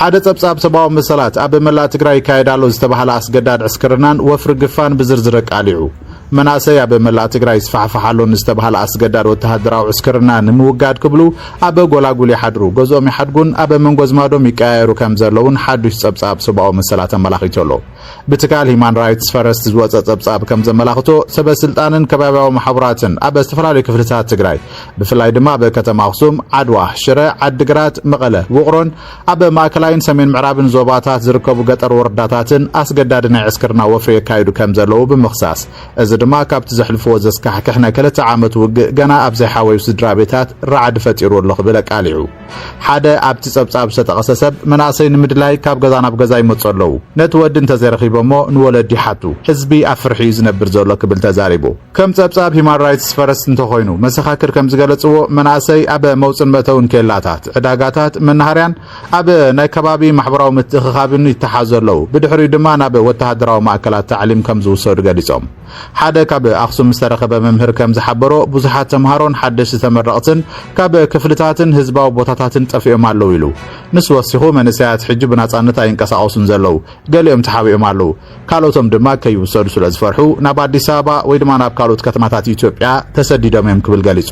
حدا تصبصاب سباو مسلات اب ملا تግራይ ካይዳሎ ዝተባሃለ አስገዳድ ዕስክርናን ወፍር ግፋን ብዝርዝር ቃሊዑ مناسي أبي ملا تجري يسفح فحلون استبهال أسجدار وتهدرا وعسكرنا نموجاد قبلو أبي قولا قولي حدرو جزء حدقون أبي من جزء ما دوم يكايرو كم زلون حدش سبساب سبعة مسألة ملاخيتولو بتكال هيمان رايتس فرست زوات سبساب كم زملاخته سب سلطان كبابة ومحاوراتن أبي استفراد كفلتات تجري بفلاي دم أبي كتم مخصوم عدوة شراء عدقرات مغلة وقرن أبي ماكلاين سمين معرابن زوباتات زركب وقطر ورداتاتن أسجدارنا عسكرنا وفري كايرو كم زلو بمخصاص دما كابت زحلفو زسكا حكحنا كلتا عامت وقنا أبزي حاوي وسدرا بيتات رعد فتيرو اللخ بلك آليعو حدا أبتي سبساب ستغسسب مناسين مدلاي كاب غزانا بغزاي متصلو نتود انت زيرخي بمو نولد دي حاتو حزبي أفرحي زنبر زولك بالتزاريبو كم سبساب هيمان رايتس فرست انتو خوينو مسخاكر كم زغلصو مناسي أبا موصن متون كيلاتات عداقاتات من نهاريان أبا ناي كبابي محبراو متخخابين يتحازلو بدحري دمان أبا وتهدراو ماكلات تعليم كم زوصور قديسهم حدا كاب أخصم مسترخب ممهر كم زحبرو بزحات تمهارون حدش تمرقتن كاب كفلتاتن هزباو بوتاتاتن تفئ مالو يلو نسوسخو منسيات حجب ناصانتا ينقساوسن زلو قاليهم تحاوي مالو كالوتم دما كيوسد سلازفرحو ناب አዲስ አበባ ወይ ድማ ናብ ካልኦት ከተማታት ኢትዮጵያ ተሰዲዶም ክብል ገሊጹ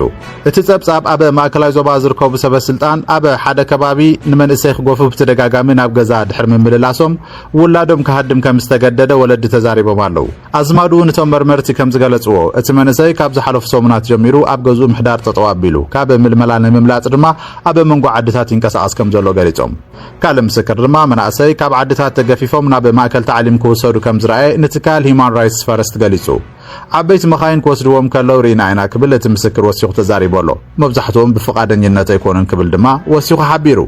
እቲ ጸብጻብ አበ ማእከላይ ዞባ ዝርከቡ ሰበስልጣን አበ ሓደ ከባቢ ንመንእሰይ ክጎፉ ብተደጋጋሚ ናብ ገዛ ድሕር ምምልላሶም ውላዶም ከሃድም ከም ዝተገደደ ወለድ ተዛሪቦም ኣለው አዝማዱ ንቶም መርመርቲ ከም ዝገለጽዎ እቲ መንእሰይ ካብ ዝሓለፉ ሰሙናት ጀሚሩ ኣብ ገዙ ምሕዳር ተጠዋ ኣቢሉ ካብ ምልመላ ንምምላጽ ድማ አበ መንጎ ዓድታት ይንቀሳቀስ ከም ዘሎ ገሊጾም ካለ ምስክር ድማ መንእሰይ ካብ ዓድታት ተገፊፎም ናብ ማእከል ተዓሊም ክወሰዱ ከም ዝረአየ ንትካል ሂማን ራይትስ ፈረስት ገሊጹ عبيت مخاين كوسدوم كالورينا عينا كبل تمسكر وسيخ تزاريبولو مبزحتهم بفقادنينات يكونن كبل دما وسيخ حبيرو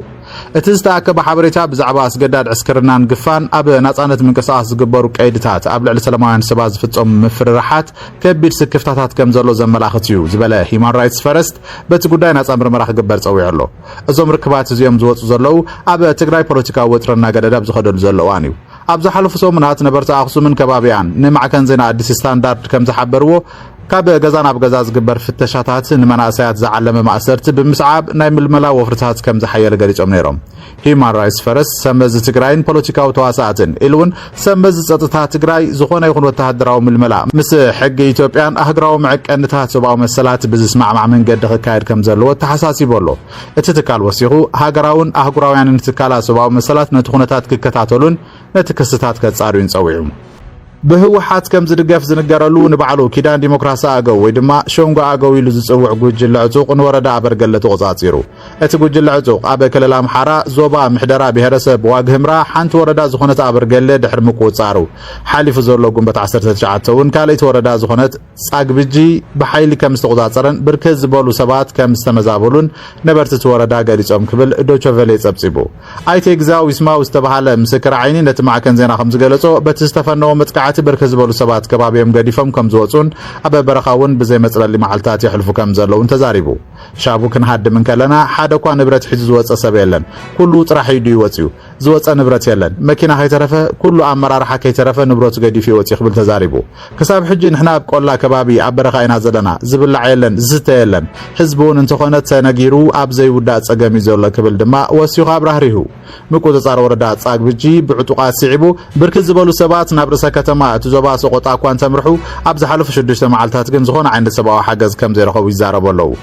اتزتاكب حبريتا بزعبا اسقداد عسكرنان قفان اب ناصانت منقساس زغبرو قيدتات اب لعل سلاماوያን سباز فصم مفررحات كبير سكفتاتات كم زلو زملاختيو زبله هيمان رايتس فرست بت ጉዳይ ናጻ ምርመራ ክግበር ጸውይሎ እዞም ርክባት እዚኦም ዝወጹ ዘለው اب ትግራይ ፖለቲካ ወጥረና ገደዳብ ዝኸደሉ ዘለዋን እዩ أبز حلف سومنات نبرت أخصومن كبابيان نمعكن زين عدس ستاندرد كم زحبرو كاب غزان اب غزاز غبر فتشاتات نمناسيات زعلم مأسرت بمسعاب ناي ململا وفرتات كم زحيل غريصوم نيروم هيمان رايتس فرس سمز تግራይን ፖለቲካው ተዋሳአትን ኢሉን ሰመዝ ጸጥታ ትግራይ ዝኾነ ይኹን ወተሃደራው ምልመላ ምስ ሕጊ ኢትዮጵያን አህግራው መዕቀንታት ሰባው መሰላት ብዝስማዕማዕ መንገድ ክካየድ ከም ዘለዎ ተሐሳሲቦሎ እቲ ትካል ወሲኹ ሃገራውን አህጉራውያንን ትካላ ሰባው መሰላት ነቲ ኩነታት ክከታተሉን ነቲ ክስተታት ከጻሩን ጸውዑ بهوحات كم زدقف زنقرلو نبعلو كيدان ديمقراسا اقو ويدما شونغو اقو يلو زصوع قوجل عزوق نوردا عبرقلتو غزاصيرو اتي قوجل عزوق ابا كللا محارا زوبا محدرا بهرسب واقهمرا حانت وردا زخونت عبرقل دحر مقوصارو حالف زولو قنبت 19 كاليت وردا زخونت صاقبجي بحيل كم استغزاصرن بركز بولو سبات كم استمزابولون نبرتت وردا غريصوم كبل دوچوفلي صبصيبو ايتي غزاو يسماو استبحاله مسكر عيني نتمع كن زينا خمس غلصو بتستفنو متقع بركز بولو سبات كبابيم غديفم كم زوصون ابا برخاون بزي مصللي معلتات يحلفو كم زلو انتزاريبو شابو كن حد من كلنا حدا كو نبرت حج زوص سب يلن كله طرح يدي يوصيو زوص نبرت يلن ماكينه هيترفه كله امرار حكي يترفه نبرت غديف يوصي خبل تزاريبو كساب حج نحنا بقولا كبابي ابرخاينا زدنا زبلع يلن زته يلن حزبون انت خونت سنغيرو اب زي ودا صقمي زولا كبل دما وسيو ابراهريو مقوتصار وردا صاق بجي بعطقات سيعبو بركز بولو سبات نابرسا كتما تزوبا سقطا كوان تمرحو ابز حلف شدشته معلتات كن زخون عند سبا حجز كم زيرخو يزاربولو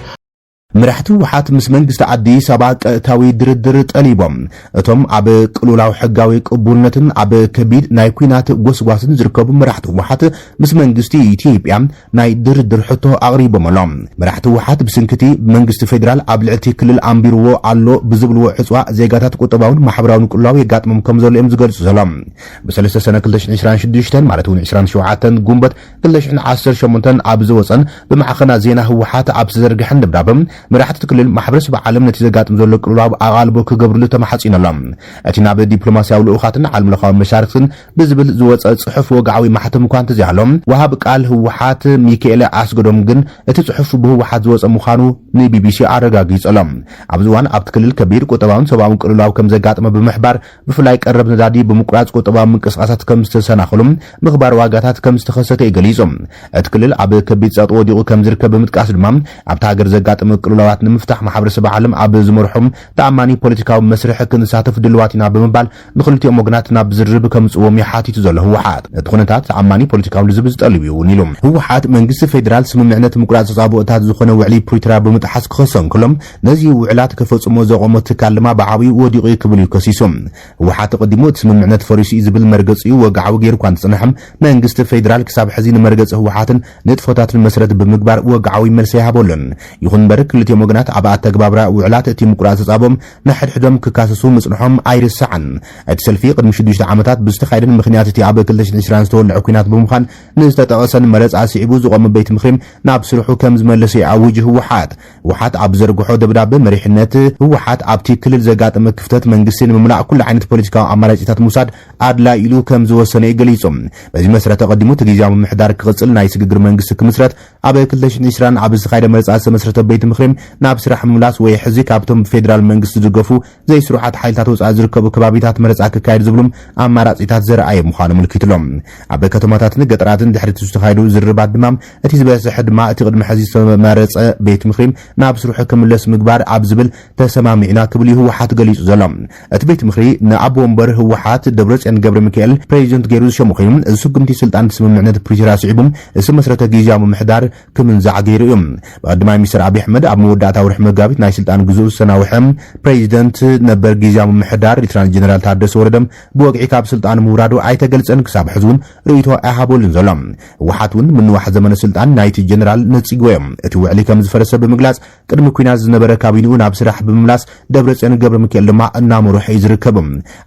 مرحتو وحات مس منግስት አዲስ አበባ ቀጥታዊ ድርድር ጠሊቦም እቶም አበ ቅሉላው ሕጋዊ ቅቡልነትን አበ ከቢድ ናይ ኩናት ጎስጓስን ዝርከቡ መራሕቲ ወሓት ምስ መንግስቲ ኢትዮጵያ ናይ ድርድር ሕቶ አቅሪቦምሎም መራሕቲ ወሓት ብስንክቲ መንግስቲ ፌደራል ኣብ ልዕቲ ክልል ኣምቢርዎ ኣሎ ብዝብልዎ ዕፅዋ ዜጋታት ቁጠባውን ማሕበራውን ቅሉላው የጋጥሞም ከም ዘሎ እዮም ዝገልጹ ዘሎም በ3 ሰነ 2026 ማለት እውን 27 ጉንበት 2018 ኣብ ዝወፀን ብማዕኸና ዜና ህወሓት ኣብ ዝዘርግሕን ድብዳብም مرحت كل محبرس بعالم نتيجات مزول كلاب أغالبو كجبرلو تمحصين الله أتينا بالدبلوماسية والأخاتنا على الملخام مشاركين بزبل زوات صحف وقعوي محتم كانت زعلهم وهاب قال هو حات ميكائيل عسقدوم جن اتصحف به واحد زوات مخانو ني بي بي سي عرقاقيس الله عبزوان عبد كل الكبير كتبان سواء كلاب كم زجات ما بمحبر بفلايك قرب ندادي بمقراط كتبان من قصاصات كم استسناخلهم مخبار واقعات كم استخصت إجليزهم أتكلل عبد كبير زات وديو كم زركب بمتكاس المام عبد هاجر زجات ቅልውላዋት ንምፍታሕ ማሕበረሰብ ዓለም ኣብ ዝመርሖም ተኣማኒ ፖለቲካዊ መስርሕ ክንሳተፍ ድልዋትና ብምባል ንኽልቲኦም ወገናት ናብ ዝርብ ከምጽዎም ይሓቲቱ ዘሎ ህወሓት እቲ ኩነታት ተኣማኒ ፖለቲካዊ ልዝብ ዝጠልብ እዩ ኢሎም ህወሓት መንግስቲ ፌደራል ስምምዕነት ምቁራጽ ጻብኦታት ዝኾነ ውዕሊ ፕሪቶሪያ ብምጥሓስ ክኸሰን ክሎም ነዚ ውዕላት ከፈጽሞ ዘቆመ ትካል ድማ ብዓብዪ ወዲቑ ክብል እዩ ከሲሶም ህወሓት ቀዲሙ እቲ ስምምዕነት ፈሪሱ ዝብል መርገፂኡ ወግዓዊ ገይሩ እኳ እንተጸንሐም መንግስቲ ፌደራል ክሳብ ሕዚ ንመርገፂ ህወሓትን ንጥፎታትን መሰረት ብምግባር ወግዓዊ መልሲ ይሃበሉን ይኹን እምበር ክልቲኦም ወገናት ኣብ ኣተግባብራ ውዕላት እቲ ምቁራጽ ጻብኦም ንሕድሕዶም ክካሰሱ ምጽንሖም ኣይርስዓን እቲ ሰልፊ ቅድሚ 6 ዓመታት ብዝተኻየደን ምኽንያት እቲ ኣብ 2020 ዝተወልዐ ኩናት ብምዃን ንዝተጠቐሰን መረፃ ስዒቡ ዝቆመ ቤት ምክሪም ናብ ስርሑ ከም ዝመለሰ ይኣውጅ ህወሓት ኣብ ዘርግሖ ደብዳቤ መሪሕነት ህወሓት ኣብቲ ክልል ዘጋጠመ ክፍተት መንግስቲ ንምምላእ ኩሉ ዓይነት ፖለቲካዊ ኣማራጭታት ሙሳድ ኣድላይ ኢሉ ከም ዝወሰነ ይገሊጾም በዚ መሰረት ተቐዲሙ ጊዜያዊ ምሕዳር ክቕጽል ናይ ስግግር መንግስቲ ክምስረት ኣብ 2020 ኣብ ዝተኻየደ መረፃ ዝተመስረተ ቤት ምክሪም ናብ ስራሕ ምምላስ ወይ ሕዚ ካብቶም ፌደራል መንግስቲ ዝገፉ ዘይስሩዓት ሓይልታት ወጻኢ ዝርከቡ ከባቢታት መረፃ ክካየድ ዝብሉም ኣማራጭታት ዘርኣየ ምዃኑ ምልክትሎም ኣብ ከተማታትን ገጠራትን ድሕሪ ዝተኻየዱ ዝርባት ድማ እቲ ዝበሰሐ ድማ እቲ ቅድሚ ሕዚ ዝተመረፀ ቤት ምክሪም ናብ ስርሑ ክምለስ ምግባር ኣብ ዝብል ተሰማሚዕና ክብል ህወሓት ገሊጹ ዘሎ እቲ ቤት ምክሪ ንኣቦ ወንበር ህወሓት ደብረጽዮን ገብረ ሚካኤል ፕሬዚደንት ገይሩ ዝሸሙ ኮይኑ እዚ ስጉምቲ ስልጣን ስምምዕነት ፕሪቶሪያ ስዒቡም እዚ መስረተ ጊዜያዊ ምሕዳር ክምንዛዕ ገይሩ እዩ ብቀዳማይ ሚኒስትር አብይ አሕመድ ኣብ መወዳእታ ወርሒ መጋቢት ናይ ስልጣን ግዙእ ሰናውሕም ፕሬዚደንት ነበር ጊዜያዊ ምሕዳር ሌተናንት ጀነራል ታደሰ ወረደም ብወግዒ ካብ ስልጣን ምውራዱ ኣይተገልጸን ክሳብ ሕዚ እውን ርእይቶ ኣይሃበሉን ዘሎ ህወሓት እውን ምንዋሕ ዘመነ ስልጣን ናይቲ ጀነራል ነጺጎዮም እቲ ውዕሊ ከም ዝፈረሰ ብምግላጽ ቅድሚ ኩናት ዝነበረ ካቢነኡ ናብ ስራሕ ብምምላስ ደብረጽዮን ገብረ ሚካኤል ድማ እናመርሑ ይዝርከቡ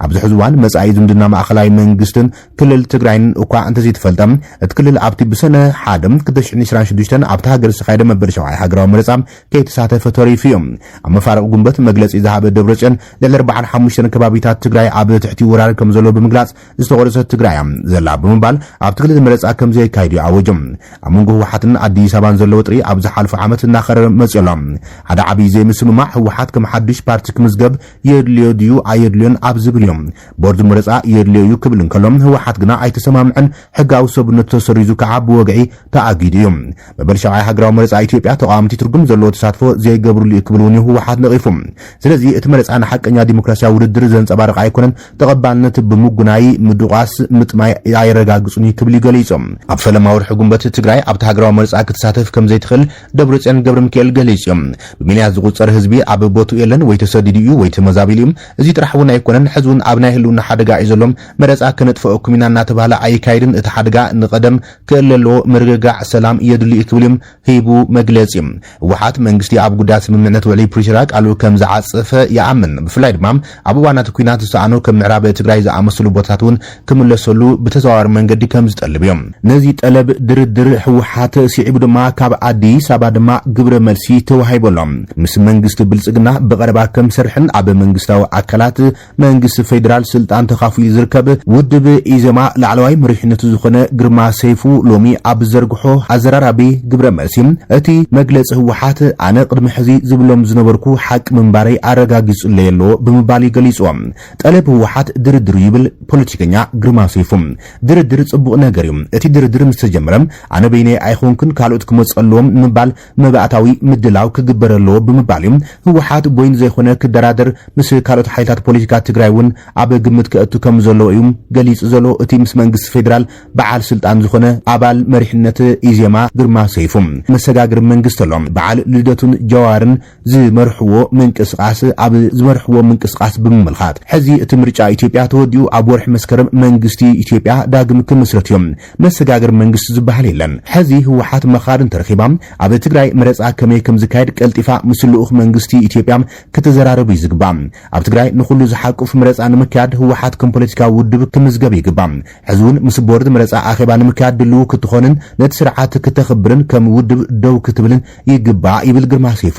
ኣብዚ ሕዚ እዋን መጻኢ ዝምድና ማእኸላዊ መንግስትን ክልል ትግራይን እኳ እንተዘይተፈልጠም እቲ ክልል ኣብቲ ብሰነ 1 2026 ኣብቲ ሃገር ዝተኻየደ መበል 7 ሃገራዊ መረፃ ከይተሳተፈ ተሪፉ እዩ ኣብ መፋረቕ ጉንበት መግለጺ ዝሃበ ደብረጽዮን ልዕሊ 45 ከባቢታት ትግራይ ኣብ ትሕቲ ወራር ከም ዘሎ ብምግላጽ ዝተቆረሰት ትግራይ ዘላ ብምባል ኣብቲ ክልል መረፃ ከም ዘይካየድ ኣወጆም ኣብ መንጎ ህወሓትን ኣዲስ ኣበባን ዘሎ ወጥሪ ኣብ ዝሓለፈ ዓመት እናኸረረ መጽሎም ሓደ ዓብይ ዘይምስምማዕ ህወሓት ከም ሓድሽ ፓርቲ ክምዝገብ የድልዮ ድዩ ኣየድልዮን ኣብ ዝብል እዮም ቦርድ መረፃ የድልዮ እዩ ክብል እንከሎም ህወሓት ግና ኣይተሰማምዐን ሕጋዊ ሰብነቱ ተሰሪዙ ከዓ ብወግዒ ተኣጊዱ እዩ መበል 7 ሃገራዊ መረፃ ኢትዮጵያ ተቃዋምቲ ትርጉም ዘለዎ ተሳትፎ ዘይገብሩሉ ክብል እውን ህወሓት ነቒፉ ስለዚ እቲ መረፃ ንሓቀኛ ዲሞክራሲያዊ ውድድር ዘንጸባርቕ ኣይኮነን ተቐባልነት ብምጉናይ ምድቋስ ምጥማይ ኣይረጋግጹን ክብል ገሊጾም ኣብ ፈለማ ወርሒ ጉንበት ትግራይ ኣብቲ ሃገራዊ መረፃ ክትሳተፍ ከም ዘይትኽእል ደብረጽዮን ገብረ ሚካኤል ገሊጾም ብሚልያት ዝቁጸር ህዝቢ ኣብ ቦትኡ የለን ወይ ተሰዲዱ እዩ ወይ ተመዛቢሉ እዩ እዚ ጥራሕ እውን ኣይኮነን ሕዚ እውን ኣብ ናይ ህልውና ሓደጋ እዩ ዘሎም መረፃ ከነጥፍኦ ኩሚና እናተባሃለ ኣይካይድን እቲ ሓደጋ ንቐደም ክእለሎ ምርግጋዕ ሰላም የድልዩ ክብል ሂቡ መግለጺ ህወሓት መንግስቲ ኣብ ጉዳይ ስምምዕነት ውዕሊ ፕሪቶሪያ ቃሉ ከም ዝዓጸፈ ይኣምን ብፍላይ ድማ ኣብ እዋናት ኩናት ዝሰኣኑ ከም ምዕራብ ትግራይ ዝኣመሰሉ ቦታታት እውን ክምለሰሉ ብተዘዋዋሪ መንገዲ ከም ዝጠልብ እዮም ነዚ ጠለብ ድርድር ህወሓት ሲዒቡ ድማ ካብ ኣዲስ ኣበባ ድማ ግብረ መልሲ ተዋሂበሎም ምስ መንግስቲ ብልጽግና ብቐረባ ከም ሰርሕን ኣብ መንግስታዊ ኣካላት መንግስቲ ፌደራል ስልጣን ተኻፊሉ ዝርከብ ውድብ ኢዜማ ላዕለዋይ መሪሕነቱ ዝኾነ ግርማ ሰይፉ ሎሚ ኣብ ዘርግሖ ኣዘራራቢ ግብረ መልሲ እቲ መግለፂ ህወሓት ኣነ ቅድሚ ሕዚ ዝብሎም ዝነበርኩ ሓቂ ምንባረይ ኣረጋጊጹለይ ኣሎ ብምባል ገሊጾም ጠለብ ህወሓት ድርድር ይብል ፖለቲከኛ ግርማ ሰይፉ ድርድር ጽቡቕ ነገር እዩ እቲ ድርድር ምስ ተጀመረ ኣነ በይነይ ኣይኹንክን ካልኦት ክመጸልዎም ንምባል መባእታዊ ምድላው ክግበረሎ ብምባል ህወሓት ቦይን ዘይኾነ ክደራደር ምስ ካልኦት ሓይልታት ፖለቲካ ትግራይ እውን ኣብ ግምት ክእቱ ከም ዘሎ እዩ ገሊጹ ዘሎ እቲ ምስ መንግስቲ ፌደራል በዓል ስልጣን ዝኾነ ኣባል መሪሕነት ኢዜማ ግርማ ሰይፉ መሰጋግር መንግስቲ ኣሎ በዓል ልደቱን ጀዋርን ዝመርሕዎ ምንቅስቃስ ብምምልኻት ሕዚ እቲ ምርጫ ኢትዮጵያ ተወዲኡ ኣብ ወርሒ መስከረም መንግስቲ ኢትዮጵያ ዳግም ክምስረት እዮም መሰጋግር መንግስቲ ዝበሃል የለን ሕዚ ህወሓት መኻድን ተረኺባ ኣብ ትግራይ መረፃ ከመይ ከም ዝካየድ ቀልጢፋ ምስ ልኡኽ መንግስቲ ኢትዮጵያ ክትዘራረብ ይዝግባእ ኣብ ትግራይ ንኹሉ ዝሓቅፍ መረፃ ንምክያድ ህወሓት ከም ፖለቲካዊ ውድብ ክምዝገብ ይግባእ ሕዚ እውን ምስ ቦርድ መረፃ ኣኼባ ንምክያድ ድልው ክትኾንን ነቲ ስርዓት ክተኽብርን ከም ውድብ ደው ክትብልን ይግባእ ይብል ግርማ ሰይፉ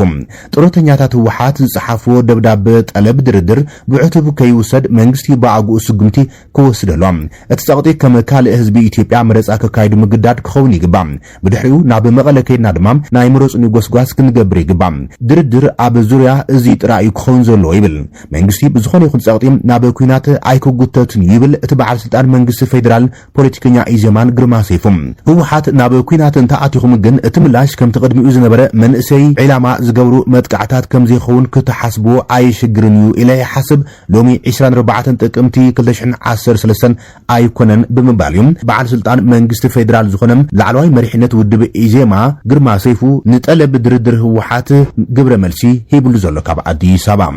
ጥሮተኛታት ህወሓት ዝጸሓፍዎ ደብዳቤ ጠለብ ድርድር ብዕቱብ ከይውሰድ መንግስቲ ብኣግኡ ስጉምቲ ክወስደሎም እቲ ጸቕጢ ከም ካልእ ህዝቢ ኢትዮጵያ መረፃ ክካይዱ ምግዳድ ክኸውን ይግባእ ብድሕሪኡ ናብ መቐለ ከይድና ድማ ናይ ምረፁን ጎስጓስ ክንገብር ይግባእ ድርድር ኣብ ዙርያ እዚ ጥራይ ክኸውን ዘሎ ይብል መንግስቲ ብዝኾነ ይኹን ጸቕጢ ናብ ኩናት ኣይክጉተትን ይብል እቲ በዓል ስልጣን መንግስቲ ፌደራል ፖለቲከኛ ኢዜማን ግርማ ሰይፉ ህወሓት ናብ ኩናት እንተኣቲኹም ግን እቲ ምላሽ ከም ተቐድሚኡ ዝነበረ መንእሰይ ዕላማ ዝገብሩ መጥቃዕታት ከም ዘይኸውን ክትሓስቡ ኣይሽግርን እዩ ኢለ ይሓስብ ሎሚ 24 ጥቅምቲ 2013 ኣይኮነን ብምባል እዩ በዓል ስልጣን መንግስቲ ፌደራል ዝኾነም ላዕለዋይ መሪሕነት ውድብ ኢዜማ ግርማ ሰይፉ ንጠለብ ድርድር ህወሓት ግብረ መልሲ ሂብሉ ዘሎ ካብ አዲስ አበባ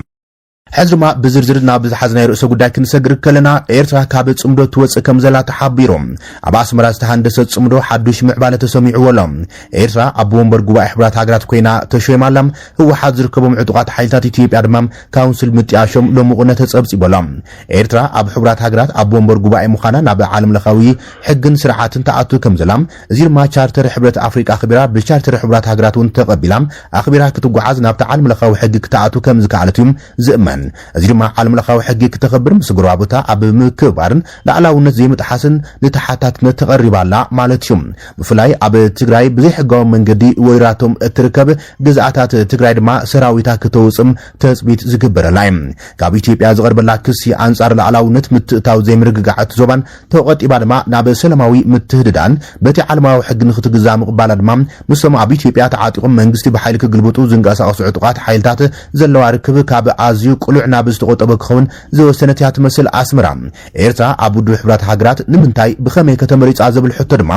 حزرما بزرزرنا بزحزنا رؤسه ጉዳይ ክንሰግር ከለና ኤርትራ ካብ ጽምዶ ትወጽእ ከም ዘላ ተሓቢሮም ኣብ ኣስመራ ዝተሃንደሰ ጽምዶ ሓዱሽ ምዕባለ ተሰሚዑ ወሎም ኤርትራ ኣብ ወንበር ጉባኤ ሕብራት ሃገራት ኮይና ተሾይማላም ህወሓት ዝርከቦም ዕጡቃት ሓይልታት ኢትዮጵያ ድማ ካውንስል ምጥያሾም ለምቑነት ተጸብጺቦሎም ኤርትራ ኣብ ሕብራት ሃገራት ኣብ ወንበር ጉባኤ ምዃና ናብ ዓለም ለኻዊ ሕግን ስርዓትን ተኣቱ ከም ዘላም እዚ ድማ ቻርተር ሕብረት ኣፍሪቃ ኣኽቢራ ብቻርተር ሕብራት ሃገራት ውን ተቐቢላም ኣኽቢራ ክትጓዓዝ ናብቲ ዓለም ለኻዊ ሕግ ክትኣቱ ከም ዝከኣለት እዩ ዝእመን እዚ ድማ ዓለም ለኻዊ ሕጊ ክትኸብር ምስግሩ ኣቦታ ኣብ ምክባርን ላዕላውነት ዘይምጥሓስን ንተሓታትነት ተቐሪባላ ማለት እዩ ብፍላይ ኣብ ትግራይ ብዘይ ሕጋዊ መንገዲ ወይራቶም እትርከብ ግዝኣታት ትግራይ ድማ ሰራዊታ ከተውፅም ተጽቢት ዝግበረላ ካብ ኢትዮጵያ ዝቐርበላ ክሲ ኣንጻር ላዕላውነት ምትእታው ዘይምርግጋዓት ዞባን ተቆጢባ ድማ ናብ ሰላማዊ ምትህድዳን በቲ ዓለማዊ ሕጊ ንኽትግዛ ምቕባላ ድማ ምስም ኣብ ኢትዮጵያ ተዓጢቆም መንግስቲ ብሓይሊ ክግልብጡ ዝንቀሳቐሱ ዕጡቃት ሓይልታት ዘለዋ ርክብ ካብ ኣዝዩ ቁሉዕ ናብ ዝተቆጠበ ክኸውን ዝወሰነት እያ ትመስል ኣስመራ ኤርትራ ኣብ ውድብ ሕብራት ሃገራት ንምንታይ ብኸመይ ከተመሪፃ ዝብል ሕቶ ድማ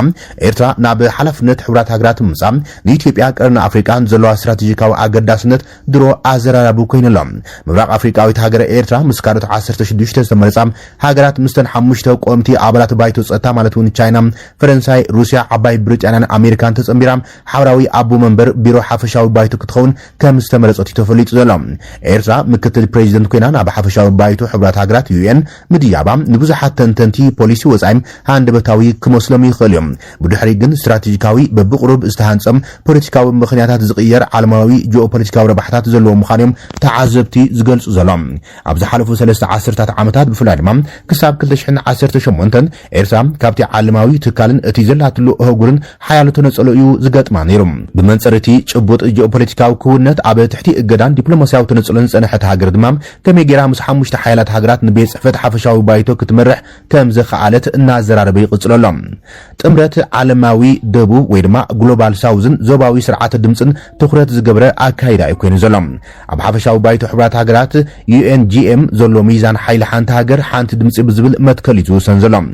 ኤርትራ ናብ ሓላፍነት ሕብራት ሃገራት ምምፃእ ንኢትዮጵያ ቀርኒ ኣፍሪቃን ዘለዋ ስትራቴጂካዊ ኣገዳስነት ድሮ ኣዘራራቡ ኮይኑሎም ምብራቅ ኣፍሪቃዊት ሃገር ኤርትራ ምስ ካልኦት 16 ዝተመረፃ ሃገራት ምስተን 5 ቆምቲ ኣባላት ባይቶ ጸጥታ ማለት እውን ቻይና ፈረንሳይ ሩስያ ዓባይ ብሪጣንያን ኣሜሪካን ተጸምቢራ ሓብራዊ ኣቦ መንበር ቢሮ ሓፈሻዊ ባይቶ ክትኸውን ከም ዝተመረፀት ተፈሊጡ ዘሎ ኤርትራ ምክትል ፕሬዚደንት ኮይና ናብ ሓፈሻዊ ባይቶ ሕብራት ሃገራት ዩኤን ምድያባ ንብዙሓት ተንተንቲ ፖሊሲ ወጻይም ሃንደበታዊ ክመስሎም ይኽእል እዮም ብድሕሪ ግን ስትራቴጂካዊ በብቕሩብ ዝተሃንጸም ፖለቲካዊ ምኽንያታት ዝቕየር ዓለማዊ ጂኦፖለቲካዊ ረባሕታት ዘለዎ ምዃኖም ተዓዘብቲ ዝገልጹ ዘሎም ኣብ ዝሓለፉ 3 ዓሰርታት ዓመታት ብፍላይ ድማ ክሳብ 2018 ኤርትራ ካብቲ ዓለማዊ ትካልን እቲ ዘላትሉ ኣህጉርን ሓያሎ ተነጸሎ እዩ ዝገጥማ ነይሩ ብመንጸርቲ ጭቡጥ ጂኦፖለቲካዊ ክውነት ኣብ ትሕቲ እገዳን ዲፕሎማስያዊ ተነጸሎን ጸንሐት ሃገር ድማ ከመይ ጌራ ምስ 5 ሓይላት ሃገራት ንቤት ጽሕፈት ሓፈሻዊ ባይቶ ክትመርሕ ከም ዝኸኣለት እናዘራረበ ይቕጽለሎም ጥምረት ዓለማዊ ደቡብ ወይ ድማ ግሎባል ሳውዝን ዞባዊ ስርዓተ ድምፅን ትኩረት ዝገብረ ኣካይዳ ይኮይኑ ዘሎም ኣብ ሓፈሻዊ ባይቶ ሕብራት ሃገራት UNGM ዘሎ ሚዛን ሓይሊ ሓንቲ ሃገር ሓንቲ ድምፂ ብዝብል መትከል ይዝውሰን ዘሎም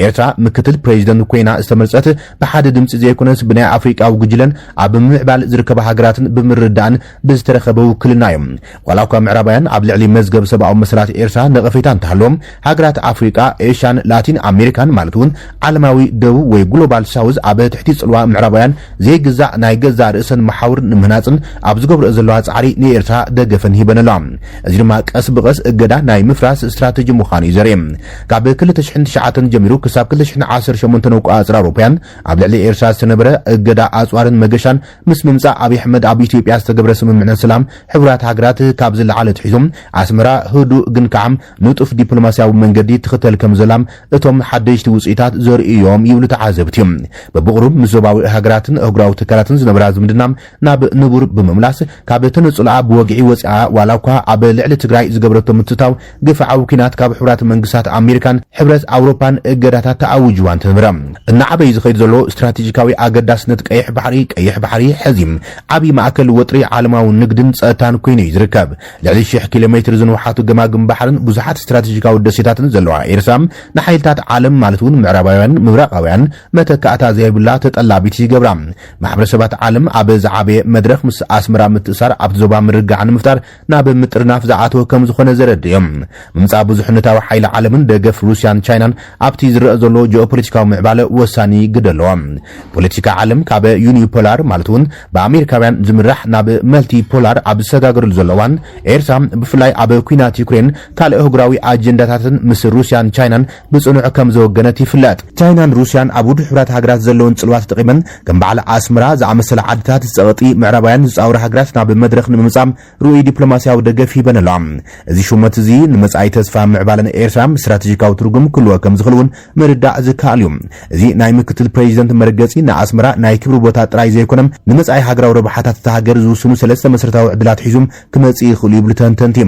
ኤርትራ ምክትል ፕሬዚደንት ኮይና ዝተመርፀት ብሓደ ድምፂ ዘይኮነስ ብናይ ኣፍሪቃዊ ጉጅለን ኣብ ምዕባል ዝርከባ ሃገራትን ብምርዳእን ብዝተረኸበ ውክልና እዮም ዋላ እኳ ምዕራባውያን ኣብ ልዕሊ መዝገብ ሰብኣዊ መሰላት ኤርትራ ነቐፌታ እንተሃለዎም ሃገራት ኣፍሪቃ ኤሽያን ላቲን ኣሜሪካን ማለት እውን ዓለማዊ ደቡብ ወይ ግሎባል ሳውዝ ኣብ ትሕቲ ጽልዋ ምዕራባውያን ዘይግዛእ ናይ ገዛ ርእሰን መሓውር ንምህናፅን ኣብ ዝገብርኦ ዘለዋ ጻዕሪ ንኤርትራ ደገፈን ሂበን ኣለዋ እዚ ድማ ቀስ ብቐስ እገዳ ናይ ምፍራስ ስትራቴጂ ምዃኑ እዩ ዘርኢ ካብ 2009 ጀሚሩ ክሳብ 2018 ወቃጽር ኣውሮፓውያን ኣብ ልዕሊ ኤርትራ ዝተነበረ እገዳ ኣጽዋርን መገሻን ምስ ምምጻእ ኣብይ ኣሕመድ ኣብ ኢትዮጵያ ዝተገብረ ስምምዕነት ሰላም ሕብራት ሃገራት ካብ ዝለዓለ ትሒዞም ኣስመራ ህዱእ ግን ከዓም ንጡፍ ዲፕሎማስያዊ መንገዲ ትኽተል ከም ዘላም እቶም ሓደሽቲ ውጽኢታት ዘርእዮም ይብሉ ተዓዘብቲ እዮም በብቕሩብ ምስ ዞባዊ ሃገራትን ኣህጉራዊ ትካላትን ዝነበራ ዝምድና ናብ ንቡር ብምምላስ ካብ ተነጽልዓ ብወግዒ ወፂኣ ዋላ እኳ ኣብ ልዕሊ ትግራይ ዝገበረቶ ምትታው ግፍዓዊ ኩናት ካብ ሕብራት መንግስታት ኣሜሪካን ሕብረት ኣውሮፓን እገዳታት ተኣውጅዋን ተንበረ እናዓበይ ዝኸይድ ዘሎ ስትራቴጂካዊ ኣገዳስነት ቀይሕ ባሕሪ ሕዚም ዓብይ ማእከል ወጥሪ ዓለማዊ ንግድን ጸጥታን ኮይኑ እዩ ዝርከብ ልዕሊ 1000 ኪሎ ሜትር ዝንውሓቱ ገማግም ባሕርን ብዙሓት ስትራቴጂካዊ ደሴታትን ዘለዋ ኤርትራ ንሓይልታት ዓለም ማለት እውን ምዕራባውያን ምብራቃውያን መተካእታ ዘይብላ ተጠላቢት ይገብራ ማሕበረሰባት ዓለም ኣብ ዝዓበየ መድረኽ ምስ ኣስመራ ምትእሳር ኣብቲ ዞባ ምርጋዕ ንምፍጣር ናብ ምጥርናፍ ዝኣተወ ከም ዝኾነ ዘረድዮም ምምጻእ ብዙሕነታዊ ሓይሊ ዓለምን ደገፍ ሩስያን ቻይናን ኣብቲ ዝረአ ዘሎ ጂኦፖለቲካዊ ምዕባለ ወሳኒ ግደ ኣለዋ ፖለቲካ ዓለም ካብ ዩኒፖላር ማለት እውን ብኣሜሪካውያን ዝምራሕ ናብ መልቲፖላር ኣብ ዝሰጋገረሉ ዘለዋን ኤርትራ ብፍላይ ኣብ ኩናት ዩክሬን ካልእ ኣህጉራዊ ኣጀንዳታትን ምስ ሩስያን ቻይናን ብጽኑዕ ከም ዘወገነት ይፍለጥ ቻይናን ሩስያን ኣብ ውድብ ሕብራት ሃገራት ዘለውን ጽልዋት ተጠቒመን ከም በዓል ኣስመራ ዝኣመሰለ ዓድታት ዝጸቕጢ ምዕራባውያን ዝጻውሩ ሃገራት ናብ መድረኽ ንምምጻእ ርኡይ ዲፕሎማስያዊ ደገፍ ሂበን ኣለዋ እዚ ሹመት እዚ ንመጻኢ ተስፋ ምዕባለን ኤርትራ ስትራቴጂካዊ ትርጉም ክህልዎ ከም ዝኽእል እውን ምርዳእ ዝከኣል እዩ እዚ ናይ ምክትል ፕሬዚደንት መረገጺ ንኣስመራ ናይ ክብሪ ቦታ ጥራይ ዘይኮነም ንመጻኢ ሃገራዊ ረብሓታት እታ ሃገር ዝውስኑ 3 መሰረታዊ ዕድላት ሒዙም ክመጽእ ይኽእሉ ይብሉ ተንተንቲ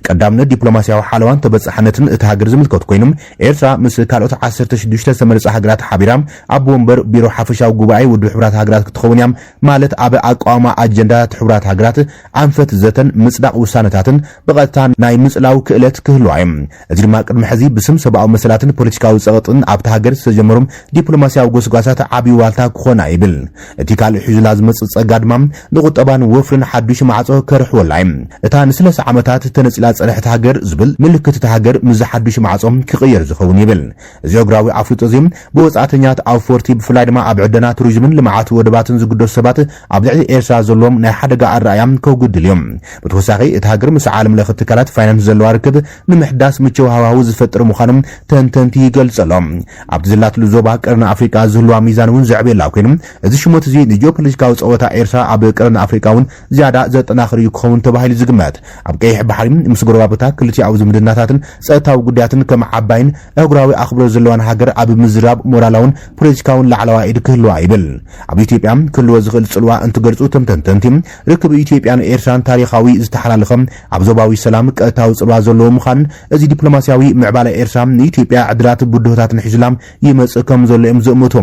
ቀዳምነት ዲፕሎማሲያዊ ሓለዋን ተበጻሕነትን እቲ ሃገር ዝምልከት ኮይኖም ኤርትራ ምስ ካልኦት 16 ዝተመረጹ ሃገራት ሓቢራም ኣብ ወንበር ቢሮ ሓፈሻዊ ጉባኤ ውድብ ሕብራት ሃገራት ክትኸውን እያ ማለት ኣብ ኣቋማ ኣጀንዳ ሕብራት ሃገራት ኣንፈት ዘተን ምጽዳቕ ውሳነታትን ብቐጥታ ናይ ምጽላው ክእለት ክህልዋ እዩ እዚ ድማ ቅድሚ ሕዚ ብስም ሰብኣዊ መሰላትን ፖለቲካዊ ጸቕጥን ኣብቲ ሃገር ዝተጀመሩም ዲፕሎማሲያዊ ጎስጓሳት ዓብይ ዋልታ ክኾና ይብል እቲ ካልእ ሒዙላ ዝመጽእ ጸጋ ድማ ንቁጠባን ወፍርን ሓዱሽ ማዕጾ ከርሕወላ እዩ እታ ንሰለስተ ዓመታት ተነጺላ ጸንሐት ሃገር ዝብል ምልክት እቲ ሃገር ምስ ሓዱሽ ማዕጾ ክቕየር ዝኸውን ይብል እዚ እግራዊ ኣፍሪጦ እዚ ብወጻእተኛት ኣፎርቲ ብፍላይ ድማ ኣብ ዕደና ቱሪዝምን ልምዓት ወደባትን ዝግደሱ ሰባት ኣብ ልዕሊ ኤርትራ ዘለዎም ናይ ሓደጋ ኣረኣያ ከውግድል እዮም ብተወሳኺ እቲ ሃገር ምስ ዓለም ለኸ ትካላት ፋይናንስ ዘለዋ ርክብ ንምሕዳስ ምቹው ሃዋህው ዝፈጥር ምዃኖም ተንተንቲ ይገልጸሎም ኣብቲ ዝላትሉ ዞባ ቀርኒ ኣፍሪቃ ዝህልዋ ሚዛን እውን ዘዕብየላ ኮይኑ እዚ ሽሞት እዚ ንጂኦፖለቲካዊ ፀወታ ኤርትራ ኣብ ቀርኒ ኣፍሪቃ እውን ዝያዳ ዘጠናኽር እዩ ክኸውን ተባሂሉ ዝግመት ኣብ ቀይሕ ባሕሪ ምስ ጎረባብታ ክልቲኡ ዝምድናታትን ፀጥታዊ ጉዳያትን ከም ዓባይን ኣህጉራዊ ኣኽብሮ ዘለዋን ሃገር ኣብ ምዝራብ ሞራላውን ፖለቲካውን ላዕለዋ ኢድ ክህልዋ ይብል ኣብ ኢትዮጵያ ክህልዎ ዝኽእል ጽልዋ እንትገልጹ ተንተንቲ ርክብ ኢትዮጵያን ኤርትራን ታሪኻዊ ዝተሓላለኸ ኣብ ዞባዊ ሰላም ቀጥታዊ ጽልዋ ዘለዎ ምዃን እዚ ዲፕሎማሲያዊ ምዕባለ ኤርትራ ንኢትዮጵያ ዕድላት ቡድሆታትን ሒዙላም ይመጽእ ከም ዘሎ እዮም ዝእምቱ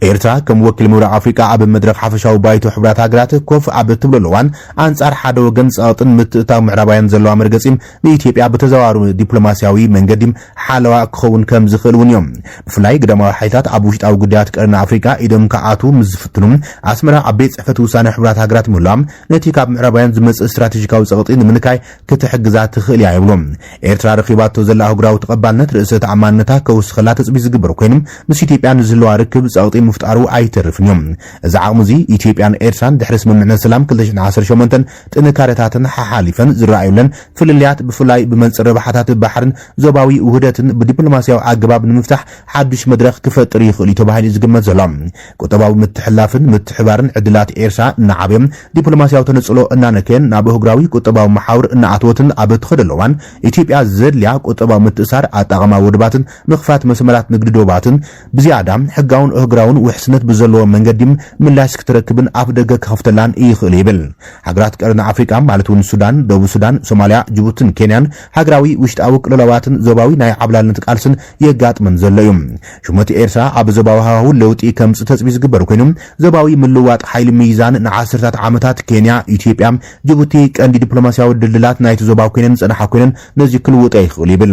ኤርትራ ከም ወኪል ምብራቕ ኣፍሪቃ ኣብ መድረኽ ሓፈሻዊ ባይቶ ሕብራት ሃገራት ኮፍ ኣብ እትብለሉዋን አንጻር ሓደ ወገን ጸቕጥን ምትእታው ምዕራባውያን ዘለዋ መርገጺ ንኢትዮጵያ በተዘዋሩ ዲፕሎማሲያዊ መንገዲ ሓለዋ ክኸውን ከም ዝኽእል እውን እዮም ብፍላይ ግዳማዊ ሓይታት ኣብ ውሽጣዊ ጉዳያት ቀርኒ ኣፍሪቃ ኢዶም ከኣቱ ምዝፍትኑ ኣስመራ ኣብ ቤት ጽሕፈት ውሳነ ሕብራት ሃገራት ምህላም ነቲ ካብ ምዕራባውያን ዝመጽእ ስትራቴጂካዊ ጸቕጢ ንምንካይ ክትሕግዛ ትኽእል እያ ይብሎም ኤርትራ ረኺባቶ ዘላ ኣህጉራዊ ተቐባልነት ርእሰ ተኣማንነታ ከውስኸላ ተጽቢት ዝግበር ኮይኖም ምስ ኢትዮጵያ ንዝህልዋ ርክብ ጸቕጢ ምፍጣሩ ኣይተርፍን እዮም እዚ ዓቕሚ እዚ ኢትዮጵያን ኤርትራን ድሕሪ ስምምዕነት ሰላም 2018 ጥንካሬታትን ሓሓሊፈን ዝረኣዩለን ፍልልያት ብፍላይ ብመንጽር ረብሓታት ባሕርን ዞባዊ ውህደትን ብዲፕሎማሲያዊ ኣገባብ ንምፍታሕ ሓዱሽ መድረኽ ክፈጥር ይኽእል እዩ ተባሂሉ ዝግመት ዘሎ ቁጠባዊ ምትሕላፍን ምትሕባርን ዕድላት ኤርትራ እናዓብዮም ዲፕሎማሲያዊ ተነጽሎ እናነከን ናብ ኣህጉራዊ ቁጠባዊ መሓውር እናኣትወትን ኣብ እትኸደለዋን ኢትዮጵያ ዘድልያ ቁጠባዊ ምትእሳር ኣጠቓቕማ ወደባትን ምኽፋት መስመራት ንግዲ ዶባትን ብዝያዳ ሕጋውን ኣህጉራውን ውሕስነት ብዘለዎ መንገዲ ምላሽ ክትረክብን ኣብ ደገ ከኸፍተላን ይኽእል ይብል ሃገራት ቀርኒ ኣፍሪቃ ማለት እውን ሱዳን ደቡብ ሱዳን ሶማልያ ጅቡትን ኬንያን ሃገራዊ ውሽጣዊ ቅልውላዋትን ዞባዊ ናይ ዓብላልነት ቃልስን የጋጥመን ዘሎ እዩ ሹመት ኤርትራ ኣብ ዞባዊ ሃዋህው ለውጢ ከምጽእ ተጽቢት ዝግበር ኮይኑ ዞባዊ ምልዋጥ ሓይሊ ሚዛን ንዓሰርታት ዓመታት ኬንያ ኢትዮጵያ ጅቡቲ ቀንዲ ዲፕሎማሲያዊ ድልድላት ናይቲ ዞባዊ ኮይነን ጸንሓ ኮይነን ነዚ ክልውጣ ይኽእል ይብል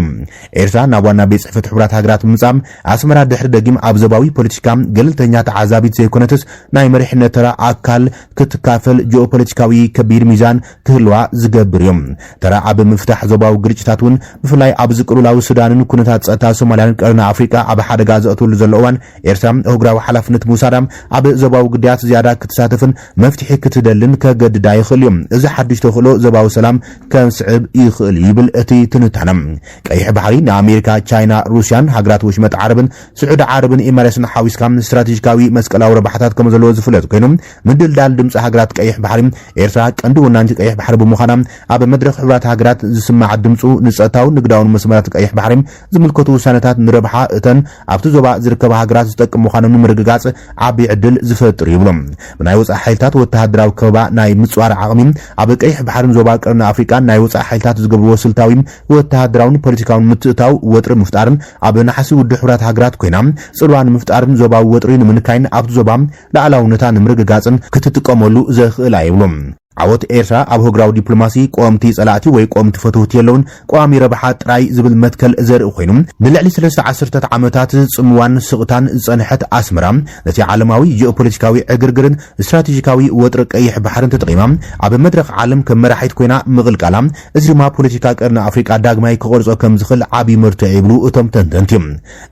ኤርትራ ናብ ዋና ቤት ጽሕፈት ሕብራት ሃገራት ምምጻእ ኣስመራ ድሕሪ ደጊም ኣብ ዞባዊ ፖለቲካ ገለልተኛ ተዓዛቢት ዘይኮነትስ ናይ መሪሕነት ተራ ኣካል ክትካፈል ጂኦፖለቲካዊ ከቢድ ሚዛን ክህልዋ ዝገብር እዮም ተራ ኣብ ምፍታሕ ዞባዊ ግጭታት እውን ብፍላይ ኣብ ዝቅልውላዊ ሱዳንን ኩነታት ጸጥታ ሶማልያን ቀርኒ ኣፍሪቃ ኣብ ሓደጋ ዘእትወሉ ዘሎ እዋን ኤርትራ ኣህጉራዊ ሓላፍነት ምውሳዳ ኣብ ዞባዊ ጉዳያት ዝያዳ ክትሳተፍን መፍትሒ ክትደልን ከገድዳ ይኽእል እዮም እዚ ሓዱሽ ተኽእሎ ዞባዊ ሰላም ከምስዕብ ይኽእል ይብል እቲ ትንታነ ቀይሕ ባሕሪ ንኣሜሪካ ቻይና ሩስያን ሃገራት ወሽመጥ ዓረብን ስዑድ ዓረብን ኤማሬትስን ሓዊስካ ስትራቴጂካዊ መስቀላዊ ረባሕታት ከም ዘለዎ ዝፍለጥ ኮይኑ ምድልዳል ድምፂ ሃገራት ቀይሕ ባሕሪ ኤርትራ ቀንዲ ወናንቲ ቀይሕ ባሕሪ ብምዃና ኣብ መድረኽ ሕብራት ሃገራት ዝስማዕ ድምፁ ንጸጥታዊ ንግዳውን መስመራት ቀይሕ ባሕሪ ዝምልከቱ ውሳነታት ንረብሓ እተን ኣብቲ ዞባ ዝርከባ ሃገራት ዝጠቅም ምዃኖም ንምርግጋጽ ዓብዪ ዕድል ዝፈጥር ይብሎም ብናይ ወጻኢ ሓይልታት ወተሃደራዊ ከበባ ናይ ምጽዋር ዓቕሚ ኣብ ቀይሕ ባሕርን ዞባ ቀርኒ ኣፍሪቃን ናይ ወጻኢ ሓይልታት ዝገብርዎ ስልታዊ ወተሃደራውን ፖለቲካውን ምትእታው ወጥሪ ምፍጣርን ኣብ ናሓሲ ውድብ ሕብራት ሃገራት ኮይና ጽልዋ ንምፍጣርን ዞባዊ ወጥሪ ንምንካይን ኣብቲ ዞባ ላዕላውነታ ንምርግጋጽን ክትጥቀመሉ ዘኽእላ ይብሎም ዓወት ኤርትራ ኣብ ኣህጉራዊ ዲፕሎማሲ ቆምቲ ጸላእቲ ወይ ቆምቲ ፈትውቲ የለውን ቋሚ ረብሓ ጥራይ ዝብል መትከል ዘርኢ ኮይኑ ንልዕሊ 30 ዓመታት ጽምዋን ስቕታን ዝጸንሐት ኣስመራ ነቲ ዓለማዊ ጂኦፖለቲካዊ ዕግርግርን ስትራቴጂካዊ ወጥሪ ቀይሕ ባሕርን ተጠቒማ ኣብ መድረኽ ዓለም ከም መራሒት ኮይና ምቕልቃላ እዚ ድማ ፖለቲካ ቀርኒ ኣፍሪቃ ዳግማይ ክቐርጾ ከም ዝኽእል ዓብዪ ምርትዕ ይብሉ እቶም ተንተንቲ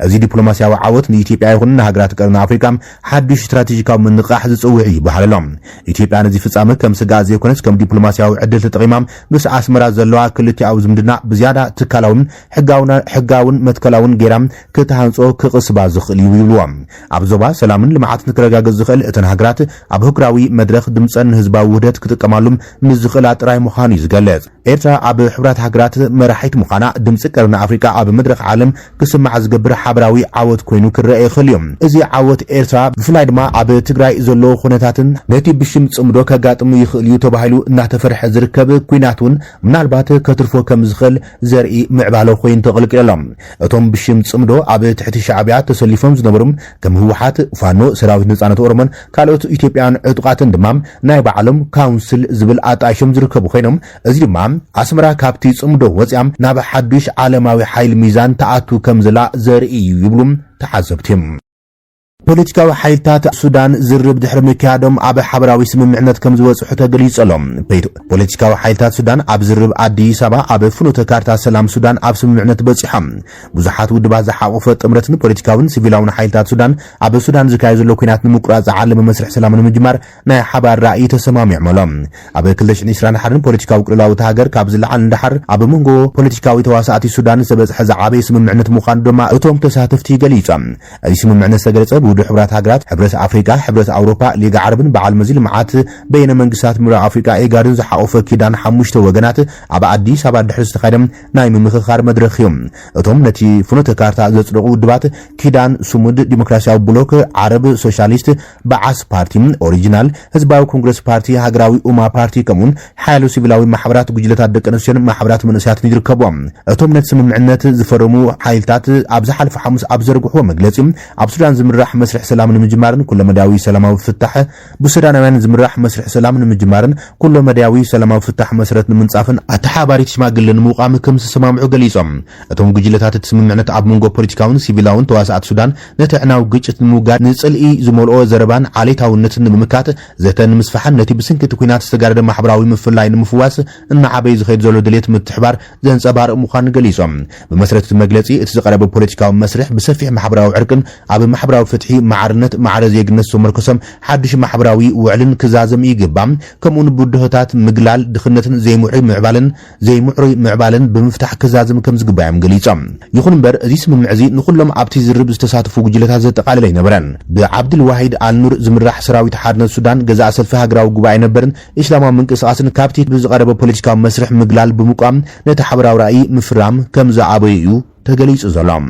እዚ ዲፕሎማሲያዊ ዓወት ንኢትዮጵያ ይኹን ንሃገራት ቀርኒ ኣፍሪቃ ሓዱሽ ስትራቴጂካዊ ምንቃሕ ዝጽውዕ ይበሃል ኣሎ ኢትዮጵያ ነዚ ፍጻመ ከም ስጋት ዘይኮነስ ከም ዲፕሎማሲያዊ ዕድል ተጠቒማ ምስ ኣስመራ ዘለዋ ክልቲኣዊ ዝምድና ብዝያዳ ትካላውን ሕጋውን መትከላውን ጌራ ክትሃንጾ ክቕስባ ዝኽእል እዩ ይብልዎም ኣብ ዞባ ሰላምን ልምዓትን ክረጋገጽ ዝኽእል እተን ሃገራት ኣብ ኣህጉራዊ መድረኽ ድምፀን ህዝባዊ ውህደት ክጥቀማሉ ምስ ዝኽእላ ጥራይ ምዃኑ እዩ ዝገልጽ ኤርትራ ኣብ ሕብራት ሃገራት መራሒት ምዃና ድምፂ ቀርኒ ኣፍሪቃ ኣብ መድረኽ ዓለም ክስማዕ ዝገብር ሓበራዊ ዓወት ኮይኑ ክረአ ይኽእል እዩ እዚ ዓወት ኤርትራ ብፍላይ ድማ ኣብ ትግራይ ዘሎ ኩነታትን ነቲ ብሽም ጽምዶ ከጋጥሙ ይኽእል እዩ ተባሂሉ እናተፈርሐ ዝርከብ ኩናቱን ምናልባት ከትርፎ ከም ዝኽእል ዘርኢ ምዕባለ ኮይኑ ተቕልቅሎም እቶም ብሽም ጽምዶ ኣብ ትሕቲ ሻዕብያ ተሰሊፎም ዝነበሩም ከም ህወሓት ፋኖ ሰራዊት ነጻነት ኦሮሞን ካልኦት ኢትዮጵያን ዕጡቃትን ድማ ናይ ባዕሎም ካውንስል ዝብል ኣጣይሾም ዝርከቡ ኮይኖም እዚ ድማ ኣስመራ ካብቲ ጽምዶ ወፅያም ናብ ሓዱሽ ዓለማዊ ሓይል ሚዛን ተኣቱ ከም ዘላ ዘርኢ ይብሉም ተሓዘብቲም ፖለቲካዊ ሓይልታት ሱዳን ዝርብ ድሕሪ ምክያዶም ኣብ ሓበራዊ ስምምዕነት ከም ዝወጽሑ ተገሊጸሎም ፖለቲካዊ ሓይልታት ሱዳን ኣብ ዝርብ ኣዲስ አበባ ኣብ ፍኖተ ካርታ ሰላም ሱዳን ኣብ ስምምዕነት በጺሖም ብዙሓት ውድባት ዝሓቆፈ ጥምረትን ፖለቲካውን ሲቪላውን ሓይልታት ሱዳን ኣብ ሱዳን ዝካየድ ዘሎ ኩናት ንምቁራጽ ዝዓለመ መስርሕ ሰላም ንምጅማር ናይ ሓባር ራእይ ተሰማሚዖም ኣብ 2021 ፖለቲካዊ ቅልውላው ሃገር ካብ ዝለዓል እንዳሓር ኣብ መንጎ ፖለቲካዊ ተዋሳእቲ ሱዳን ዝተበጽሐ ዝዓበየ ስምምዕነት ምዃኑ ድማ እቶም ተሳተፍቲ ገሊጾም እዚ ስምምዕነት ዝተገለጸ ውድብ ሕብራት ሃገራት ሕብረት አፍሪካ ሕብረት አውሮፓ ሊጋ ዓረብን በዓል መዚ ልምዓት በይነ መንግስታት ምዕራብ አፍሪካ ኤጋድን ዝሓቆፈ ኪዳን ሓሙሽተ ወገናት ኣብ አዲስ አበባ ድሕሪ ዝተኻየደ ናይ ምምክኻር መድረኽ እዮም እቶም ነቲ ፍኖተ ካርታ ዘጽድቁ ውድባት ኪዳን ስሙድ ዲሞክራሲያዊ ብሎክ ዓረብ ሶሻሊስት በዓስ ፓርቲ ኦሪጂናል ህዝባዊ ኮንግረስ ፓርቲ ሃገራዊ ኡማ ፓርቲ ከምኡን ሓያሎ ሲቪላዊ ማሕበራት ጉጅለታት ደቂ ኣንስትዮን ማሕበራት መንእሰያትን ይርከብዎም እቶም ነቲ ስምምዕነት ዝፈረሙ ሓይልታት ኣብ ዝሓለፈ ሐሙስ ኣብ ዘርግሕዎ መግለጺ ኣብ ሱዳን ዝምራሕ መስርሕ ሰላም ንምጅማርን ኩሎ መዳዊ ሰላማዊ ፍታሕ ብሱዳናውያን ዝምራሕ መስርሕ ሰላም ንምጅማርን ኩሎ መዳዊ ሰላማዊ ፍታሕ መስረት ንምንጻፍን ኣተሓባሪት ሽማግለን ምቋም ከም ዝሰማምዑ ገሊጾም እቶም ጉጅለታት ስምምዕነት ኣብ መንጎ ፖለቲካውን ሲቪላውን ተዋሳእቲ ሱዳን ነቲ ዕናዊ ግጭት ንምውጋድ ንጽልኢ ዝመልኦ ዘረባን ዓሌታውነትን ንምምካት ዘተን ምስፋሕን ነቲ ብስንኪት ኩናት ዝተጋረደ ማሕበራዊ ምፍላይ ንምፍዋስ እናዓበይ ዝኸይድ ዘሎ ድሌት ምትሕባር ዘንጸባርቕ ምዃኑ ገሊጾም ብመሰረት መግለጺ እቲ ዝቐረበ ፖለቲካዊ መስርሕ ብሰፊሕ ማሕበራዊ ዕርቅን ኣብ ማሕበራዊ ፍትሒ ማዕርነት ማዕረ ዜግነት ተመርኮሰም ሓድሽ ማሕበራዊ ውዕልን ክዛዘም ይግባም ከምኡን ብድሆታት ምግላል ድኽነትን ዘይምዕሩይ ምዕባልን ብምፍታሕ ክዛዘም ከም ዝግባዮም ገሊጾም ይኹን እምበር እዚ ስምምዕ እዚ ንኹሎም ኣብቲ ዝርብ ዝተሳተፉ ጉጅለታት ዘጠቓልል ኣይነበረን ብዓብድል ዋሂድ አልኑር ዝምራሕ ሰራዊት ሓድነት ሱዳን ገዛእ ሰልፊ ሃገራዊ ጉባኤ ነበርን እስላማዊ ምንቅስቓስን ካብቲ ብዝቐረበ ፖለቲካዊ መስርሕ ምግላል ብምቋም ነቲ ሓበራዊ ራእይ ምፍራም ከም ዝዓበዩ ተገሊጹ ዘሎም